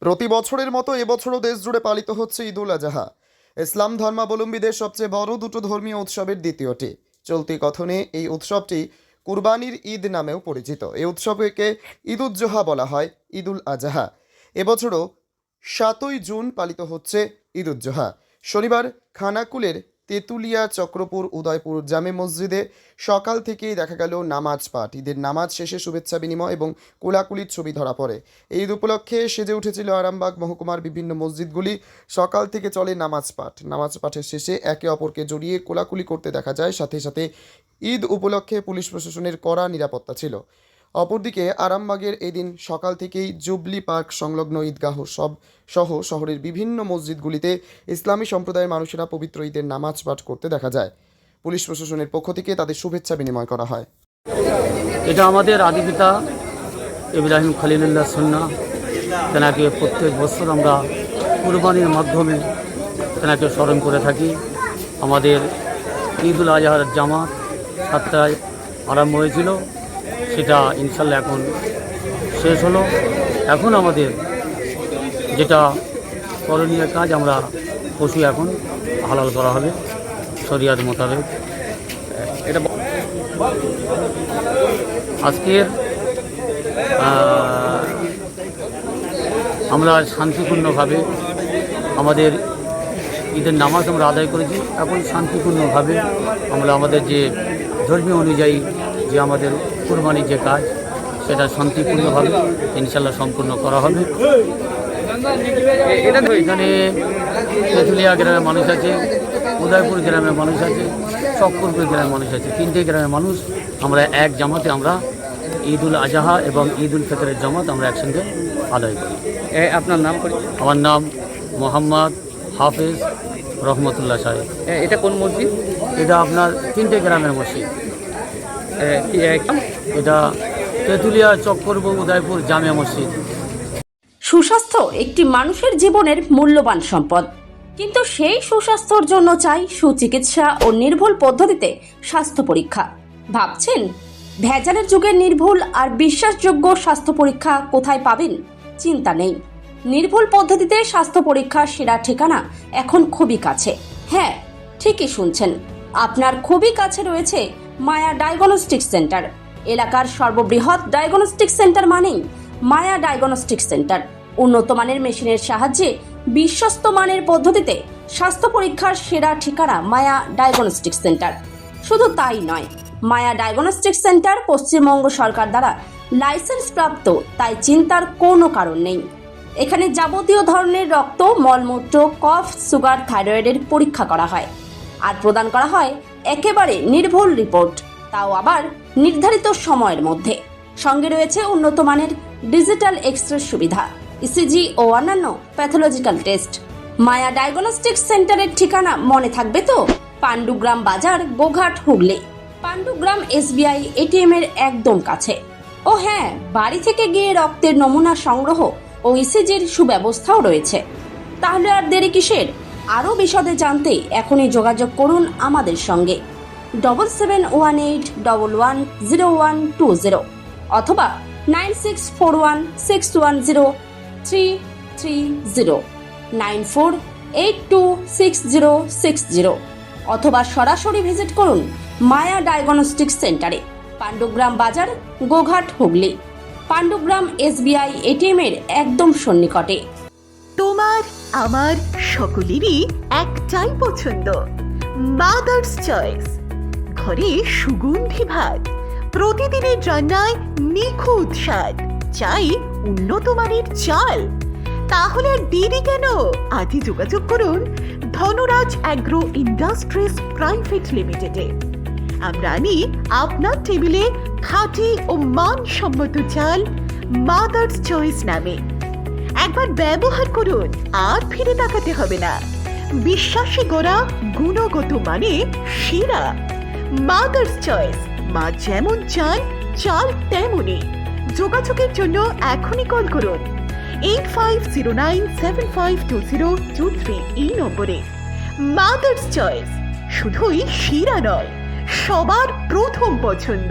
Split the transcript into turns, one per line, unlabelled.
প্রতি বছরের মতো এবছরও দেশ জুড়ে পালিত হচ্ছে ঈদ উল আজহা। ইসলাম ধর্মাবলম্বীদের সবচেয়ে বড় দুটো ধর্মীয় উৎসবের দ্বিতীয়টি। চলতি কথনে এই উৎসবটি কুরবানির ঈদ নামেও পরিচিত। এই উৎসবকে ঈদ উজ জোহা বলা হয়, ঈদ উল আজহা। এবছরও 7ই জুন পালিত হচ্ছে ঈদ উজ জোহা। শনিবার খানাকুলের তেঁতুলিয়া, চক্রপুর, উদয়পুর জামে মসজিদে সকাল থেকেই দেখা গেল নামাজ পাঠ। ঈদের নামাজ শেষে শুভেচ্ছা বিনিময় এবং কোলাকুলির ছবি ধরা পড়ে। এই ঈদ উপলক্ষে সেজে উঠেছিল আরামবাগ মহকুমার বিভিন্ন মসজিদগুলি। সকাল থেকে চলে নামাজ পাঠ। নামাজ পাঠের শেষে একে অপরকে জড়িয়ে কোলাকুলি করতে দেখা যায়। সাথে সাথে ঈদ উপলক্ষে পুলিশ প্রশাসনের কড়া নিরাপত্তা ছিল। অপরদিকে আরামবাগের এদিন সকাল থেকেই জুবলি পার্ক সংলগ্ন ঈদগাহ সহ শহরের বিভিন্ন মসজিদগুলিতে ইসলামী সম্প্রদায়ের মানুষেরা পবিত্র ঈদের নামাজ পাঠ করতে দেখা যায়। পুলিশ প্রশাসনের পক্ষ থেকে তাদের শুভেচ্ছা বিনিময় করা হয়।
এটা আমাদের আদিপিতা ইব্রাহিম খলিলুল্লাহ সুন্নাহ। তেনাকে প্রত্যেক বছর আমরা কুরবানির মাধ্যমে তেনাকে স্মরণ করে থাকি। আমাদের ঈদ উল আজহার জামাত 7টায় আরম্ভ হয়েছিল, সেটা ইনশাল্লাহ এখন শেষ হলো। এখন আমাদের যেটা করণীয় কাজ, আমরা পশু এখন হালাল করা হবে শরিয়াত মোতাবেক। এটা আজকের আমরা শান্তিপূর্ণভাবে আমাদের ঈদের নামাজ আমরা আদায় করেছি। এখন শান্তিপূর্ণভাবে আমরা আমাদের যে ধর্মীয় অনুযায়ী যে আমাদের কুরবানির যে কাজ, সেটা শান্তিপূর্ণভাবে ইনশাল্লাহ সম্পূর্ণ করা হবে। এখানে তেঁতুলিয়া গ্রামের মানুষ আছে, উদয়পুর গ্রামের মানুষ আছে, চক্রপুর গ্রামের মানুষ আছে। 3টে গ্রামের মানুষ আমরা এক জামাতে আমরা ঈদ উল আজহা এবং ঈদ উল ফিতরের জামাত আমরা একসঙ্গে আদায় করি।
আপনার নাম?
আমার নাম মোহাম্মদ হাফেজ রহমতুল্লাহ সাহেব।
এটা কোন মসজিদ?
এটা আপনার 3টে গ্রামের মসজিদ। এটা তেঁতুলিয়া, চক্রপুর, উদয়পুর জামিয়া মসজিদ।
সুস্বাস্থ্য একটি মানুষের জীবনের মূল্যবান সম্পদ, কিন্তু সেই সুস্বাস্থ্যের জন্য চাই সুচিকিৎসা ও নির্ভুল পদ্ধতিতে স্বাস্থ্য পরীক্ষা। ভাবছেন ভেজালের যুগে নির্ভুল আর বিশ্বাসযোগ্য স্বাস্থ্য পরীক্ষা কোথায় পাবেন? চিন্তা নেই, নির্ভুল পদ্ধতিতে স্বাস্থ্য পরীক্ষার সেরা ঠিকানা এখন খুবই কাছে। হ্যাঁ, ঠিকই শুনছেন, আপনার খুবই কাছে রয়েছে মায়া ডায়াগনস্টিক সেন্টার। এলাকার সর্ববৃহৎ ডায়াগনস্টিক সেন্টার মানেই মায়া ডায়াগনস্টিক সেন্টার। উন্নত মানের মেশিনের সাহায্যে বিশ্বস্ত মানের পদ্ধতিতে স্বাস্থ্য পরীক্ষার সেরা ঠিকানা মায়া ডায়াগনস্টিক সেন্টার। শুধু তাই নয়, মায়া ডায়াগনস্টিক সেন্টার পশ্চিমবঙ্গ সরকার দ্বারা লাইসেন্স প্রাপ্ত, তাই চিন্তার কোনো কারণ নেই। এখানে যাবতীয় ধরনের রক্ত, মলমূত্র, কফ, সুগার, থাইরয়েডের পরীক্ষা করা হয় আর প্রদান করা হয় একেবারে নির্ভুল রিপোর্ট, তাও আবার নির্ধারিত সময়ের মধ্যে। সঙ্গে রয়েছে উন্নত মানের ডিজিটাল এক্স-রে সুবিধা, ইসিজি ও অন্যান্য প্যাথোলজিক্যাল টেস্ট। মায়া ডায়াগনস্টিক সেন্টারের ঠিকানা মনে থাকবে তো? পাণ্ডুগ্রাম বাজার, গোঘাট, হুগলি। পাণ্ডুগ্রাম SBI ATM এর একদম কাছে। ও হ্যাঁ, বাড়ি থেকে গিয়ে রক্তের নমুনা সংগ্রহ ও ইসিজির সুব্যবস্থাও রয়েছে। তাহলে আর দেরি কিসের? আরও বিশদে জানতে এখনই যোগাযোগ করুন আমাদের সঙ্গে 7718110120 অথবা 9641610330, 94826060 অথবা সরাসরি ভিজিট করুন মায়া ডায়াগনস্টিক সেন্টারে, পাণ্ডুগ্রাম বাজার, গোঘাট, হুগলি। পাণ্ডুগ্রাম SBI ATM এর একদম সন্নিকটে।
তোমার আমার সকলেরই একটাই পছন্দ, মাদার্স চয়েস। ঘরে সুগন্ধি ভাত, প্রতিদিনের রান্নায় নিখুঁত স্বাদ, চাই উন্নত মানের চাল। তাহলে আর দেরি কেন? আজই যোগাযোগ করুন ধনরাজ অ্যাগ্রো ইন্ডাস্ট্রিজ প্রাইভেট লিমিটেডে। আমরা আনি আপনার টেবিলে খাঁটি ও মানসম্মত চাল মাদার্স চয়েস নামে। একবার ব্যবহার করুন, আর ফিরে তাকাতে হবে না। বিশ্বাসী গোড়া, গুণগত মানে সেরা। মাদার্স চয়েস, মা যেমন চান চাল তেমনই। যোগাযোগের জন্য এখনই কল করুন 8509752023 এই নম্বরে। মাদার্স চয়েস শুধুই সেরা নয়, সবার প্রথম পছন্দ।